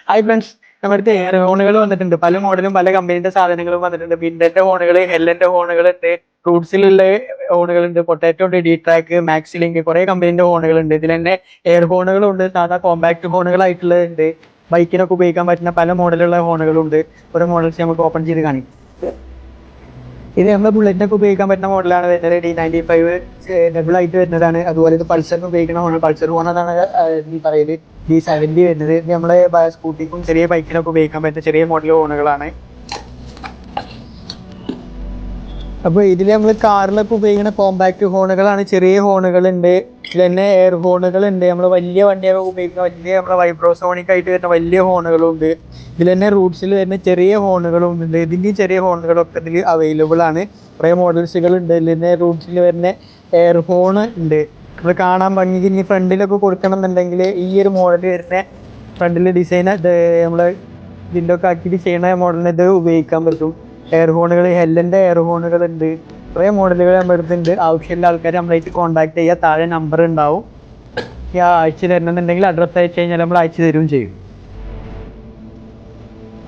Hi friends, നമ്മുടെ അടുത്ത് air ഹോണുകൾ വന്നിട്ടുണ്ട്. പല മോഡലും പല കമ്പനീന്റെ സാധനങ്ങളും വന്നിട്ടുണ്ട്. ബിൻഡന്റെ ഹോണുകൾ, ഹെല്ലന്റെ ഹോണുകളുണ്ട്, ഫ്രൂട്ട്സിലുള്ള ഹോണുകളുണ്ട്, പൊട്ടാറ്റോ ഉണ്ട്, ഡി ട്രാക്ക്, മാക്സിലിങ്ക്, കുറെ കമ്പനീന്റെ ഹോണുകളുണ്ട്. ഇതിൽ തന്നെ എയർ ഹോണുകളുണ്ട്, സാധാ കോമ്പാക്ട് ഹോണുകളായിട്ടുള്ളത്. ബൈക്കിനൊക്കെ ഉപയോഗിക്കാൻ പറ്റുന്ന പല മോഡലുള്ള ഹോണുകളുണ്ട്. ഓരോ മോഡൽസ് നമുക്ക് ഓപ്പൺ ചെയ്ത് കാണിക്കും. ഇത് നമ്മുടെ ബുള്ളറ്റിനൊക്കെ ഉപയോഗിക്കാൻ പറ്റുന്ന മോഡലാണ് വരുന്നത്. D95 ഡബിൾ ആയിട്ട് വരുന്നതാണ്. അതുപോലെ ഇത് പൾസറിന് ഉപയോഗിക്കുന്ന ഹോണാണ്. പൾസർ ഹോണാണ് ഈ പറയുന്നത്. D70 വരുന്നത്. ഇത് നമ്മളെ സ്കൂട്ടിക്കും ചെറിയ ബൈക്കിനൊക്കെ ഉപയോഗിക്കാൻ പറ്റുന്ന ചെറിയ മോഡൽ ഹോണുകളാണ്. അപ്പോൾ ഇതിൽ നമ്മൾ കാറിലൊക്കെ ഉപയോഗിക്കുന്ന കോമ്പാക്ട് ഹോണുകളാണ്. ചെറിയ ഹോണുകളുണ്ട്, ഇതിൽ തന്നെ എയർ ഹോണുകളുണ്ട്. നമ്മൾ വലിയ വണ്ടിയൊക്കെ ഉപയോഗിക്കുന്ന വലിയ നമ്മുടെ വൈബ്രോസോണിക് ആയിട്ട് വരുന്ന വലിയ ഹോണുകളുണ്ട്. ഇതിൽ തന്നെ റൂട്ട്സിൽ വരുന്ന ചെറിയ ഹോണുകളും ഉണ്ട്. ഇതിൻ്റെയും ചെറിയ ഹോണുകളൊക്കെ ഇതിൽ അവൈലബിൾ ആണ്. കുറേ മോഡൽസുകൾ ഉണ്ട്. ഇതിൽ തന്നെ റൂട്ട്സിൽ വരുന്ന എയർ ഹോൺ ഉണ്ട്. നമ്മൾ കാണാൻ ഭംഗിക്ക് ഇനി ഫ്രണ്ടിലൊക്കെ കൊടുക്കണം എന്നുണ്ടെങ്കിൽ ഈ ഒരു മോഡൽ വരുന്ന ഫ്രണ്ടിൽ ഡിസൈൻ നമ്മൾ ഇതിൻ്റെയൊക്കെ ആക്കിയിട്ട് ചെയ്യുന്ന മോഡലിന് ഇത് ഉപയോഗിക്കാൻ പറ്റും. എയർ ഹോണുകൾ, ഹെല്ലന്റെ എയർ ഹോണുകൾ ഉണ്ട്. കുറേ മോഡലുകൾ നമ്മുടെ അടുത്തുണ്ട്. ആവശ്യമുള്ള ആൾക്കാർ നമ്മളായിട്ട് കോൺടാക്ട് ചെയ്യുക. താഴെ നമ്പർ ഉണ്ടാവും. ഈ അയച്ചു തരണമെന്നുണ്ടെങ്കിൽ അഡ്രസ്സ് അയച്ചു കഴിഞ്ഞാൽ നമ്മൾ അയച്ചു തരുകയും ചെയ്യും.